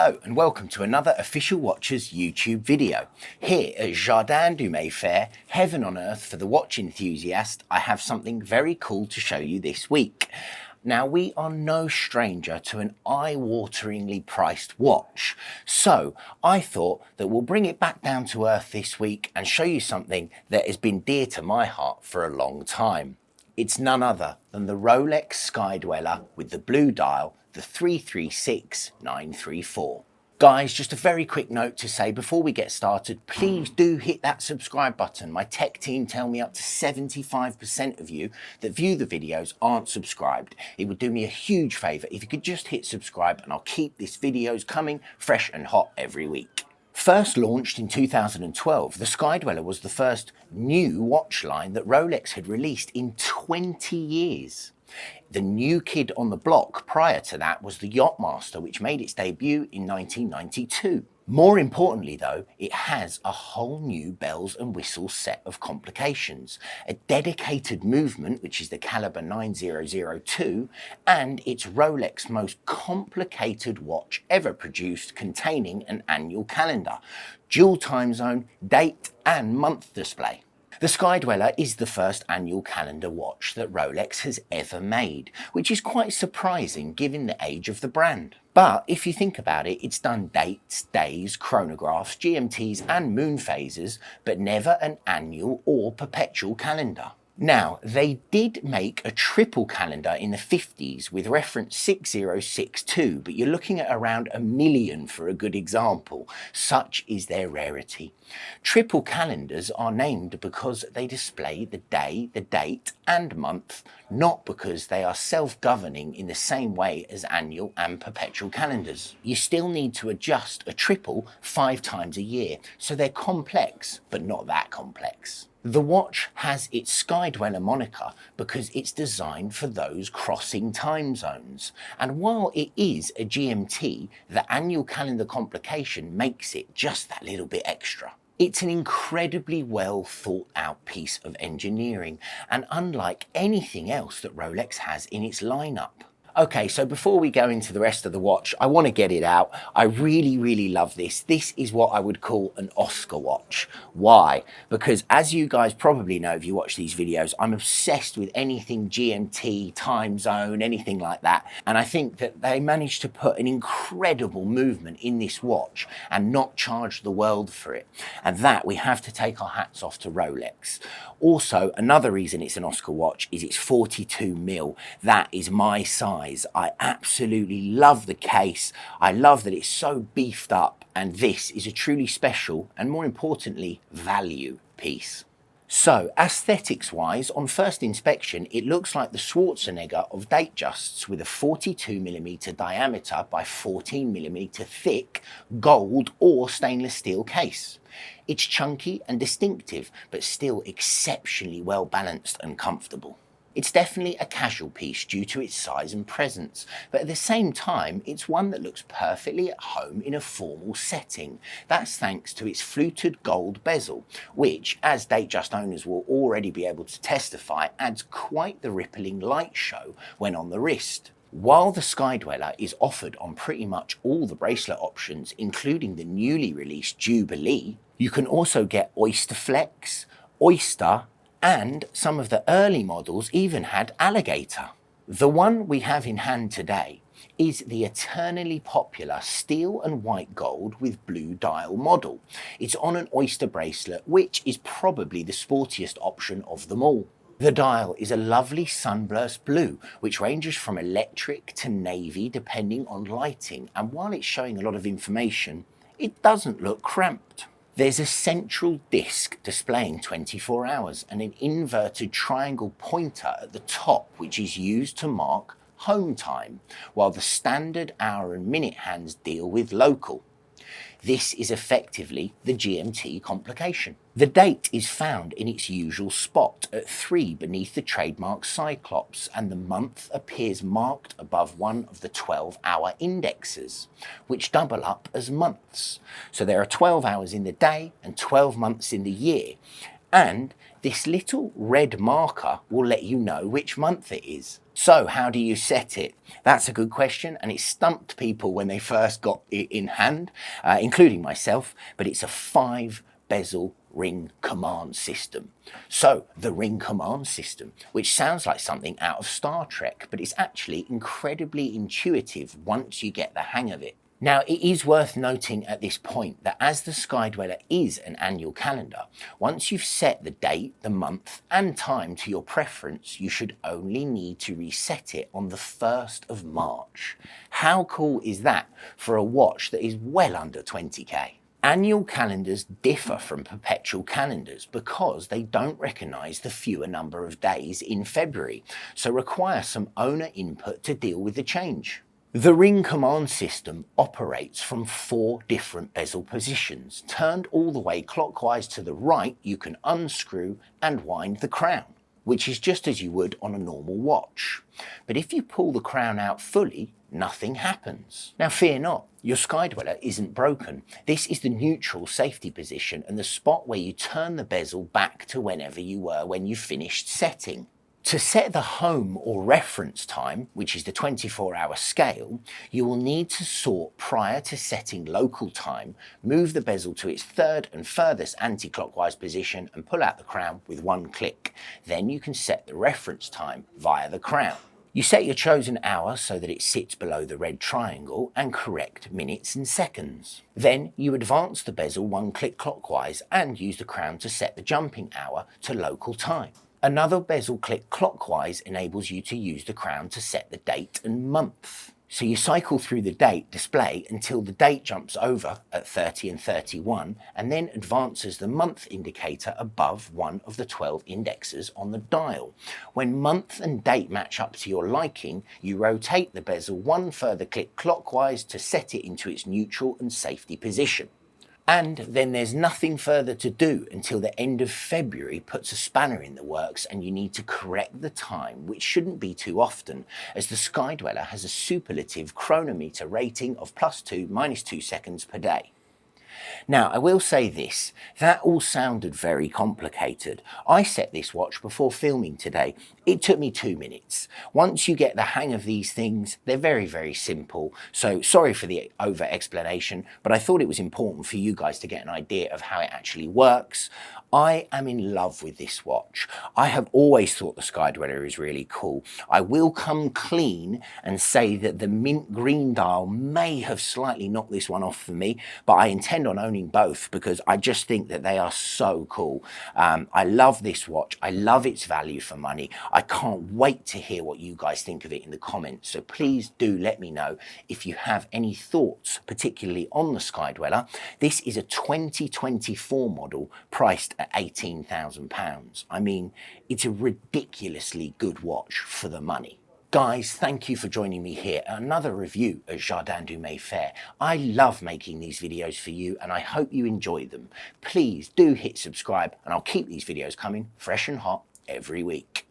Hello and welcome to another Official Watches YouTube video. Here at Jardin du Mayfair, heaven on earth for the watch enthusiast, I have something very cool to show you this week. Now, we are no stranger to an eye-wateringly priced watch, so I thought that we'll bring it back down to earth this week and show you something that has been dear to my heart for a long time. It's none other than the Rolex Sky-Dweller with the blue dial, the 336934. Guys, just a very quick note to say before we get started, please do hit that subscribe button. My tech team tell me up to 75% of you that view the videos aren't subscribed. It would do me a huge favour if you could just hit subscribe, and I'll keep these videos coming fresh and hot every week. First launched in 2012, the Sky-Dweller was the first new watch line that Rolex had released in 20 years. The new kid on the block prior to that was the Yachtmaster, which made its debut in 1992. More importantly though, it has a whole new bells and whistles set of complications, a dedicated movement, which is the caliber 9002, and it's Rolex's most complicated watch ever produced, containing an annual calendar, dual time zone, date and month display. The Sky-Dweller is the first annual calendar watch that Rolex has ever made, which is quite surprising given the age of the brand. But if you think about it, it's done dates, days, chronographs, GMTs and moon phases, but never an annual or perpetual calendar. Now, they did make a triple calendar in the 50s with reference 6062, but you're looking at around 1 million for a good example. Such is their rarity. Triple calendars are named because they display the day, the date and month, not because they are self-governing in the same way as annual and perpetual calendars. You still need to adjust a triple 5 times a year, so they're complex, but not that complex. The watch has its Sky-Dweller moniker because it's designed for those crossing time zones. And while it is a GMT, the annual calendar complication makes it just that little bit extra. It's an incredibly well thought out piece of engineering, and unlike anything else that Rolex has in its lineup. Okay, so before we go into the rest of the watch, I want to get it out. I really love this. This is what I would call an Oscar watch. Why? Because as you guys probably know if you watch these videos, I'm obsessed with anything GMT, time zone, anything like that. And I think that they managed to put an incredible movement in this watch and not charge the world for it. And that we have to take our hats off to Rolex. Also, another reason it's an Oscar watch is it's 42 mil. That is my size. I absolutely love the case. I love that it's so beefed up, and this is a truly special and, more importantly, value piece. So, aesthetics wise, on first inspection, it looks like the Schwarzenegger of Datejusts with a 42mm diameter by 14mm thick gold or stainless steel case. It's chunky and distinctive, but still exceptionally well balanced and comfortable. It's definitely a casual piece due to its size and presence, but at the same time, it's one that looks perfectly at home in a formal setting. That's thanks to its fluted gold bezel, which, as Datejust owners will already be able to testify, adds quite the rippling light show when on the wrist. While the Sky-Dweller is offered on pretty much all the bracelet options, including the newly released Jubilee, you can also get Oyster Flex, Oyster, and some of the early models even had alligator. The one we have in hand today is the eternally popular steel and white gold with blue dial model. It's on an oyster bracelet, which is probably the sportiest option of them all. The dial is a lovely sunburst blue, which ranges from electric to navy depending on lighting, and while it's showing a lot of information, it doesn't look cramped. There's a central disc displaying 24 hours and an inverted triangle pointer at the top, which is used to mark home time, while the standard hour and minute hands deal with local. This is effectively the GMT complication. The date is found in its usual spot at 3 beneath the trademark Cyclops, and the month appears marked above one of the 12-hour indexes, which double up as months. So there are 12 hours in the day and 12 months in the year. And This little red marker will let you know which month it is. So how do you set it? That's a good question, and it stumped people when they first got it in hand, including myself, but it's a 5-bezel ring command system. So the ring command system, which sounds like something out of Star Trek, but it's actually incredibly intuitive once you get the hang of it. Now, it is worth noting at this point that as the Sky-Dweller is an annual calendar, once you've set the date, the month and time to your preference, you should only need to reset it on the 1st of March. How cool is that for a watch that is well under 20k? Annual calendars differ from perpetual calendars because they don't recognise the fewer number of days in February, so require some owner input to deal with the change. The ring command system operates from 4 different bezel positions. Turned all the way clockwise to the right, you can unscrew and wind the crown, which is just as you would on a normal watch. But if you pull the crown out fully, nothing happens. Now fear not, your Sky-Dweller isn't broken. This is the neutral safety position and the spot where you turn the bezel back to whenever you were when you finished setting. To set the home or reference time, which is the 24-hour scale, you will need to sort prior to setting local time, move the bezel to its 3rd and furthest anti-clockwise position and pull out the crown with 1 click. Then you can set the reference time via the crown. You set your chosen hour so that it sits below the red triangle and correct minutes and seconds. Then you advance the bezel 1 click clockwise and use the crown to set the jumping hour to local time. Another bezel click clockwise enables you to use the crown to set the date and month. So you cycle through the date display until the date jumps over at 30 and 31 and then advances the month indicator above one of the 12 indexes on the dial. When month and date match up to your liking, you rotate the bezel 1 further click clockwise to set it into its neutral and safety position. And then there's nothing further to do until the end of February puts a spanner in the works and you need to correct the time, which shouldn't be too often, as the Sky-Dweller has a superlative chronometer rating of +2, -2 seconds per day. Now, I will say this, that all sounded very complicated. I set this watch before filming today. It took me 2 minutes. Once you get the hang of these things, they're very, very simple. So sorry for the over explanation, but I thought it was important for you guys to get an idea of how it actually works. I am in love with this watch. I have always thought the Sky-Dweller is really cool. I will come clean and say that the mint green dial may have slightly knocked this one off for me, but I intend on owning both because I just think that they are so cool. I love this watch. I love its value for money. I can't wait to hear what you guys think of it in the comments. So please do let me know if you have any thoughts, particularly on the Sky-Dweller. This is a 2024 model priced at £18,000. I mean, it's a ridiculously good watch for the money. Guys, thank you for joining me here at another review at Jardin du Mayfair. I love making these videos for you and I hope you enjoy them. Please do hit subscribe and I'll keep these videos coming fresh and hot every week.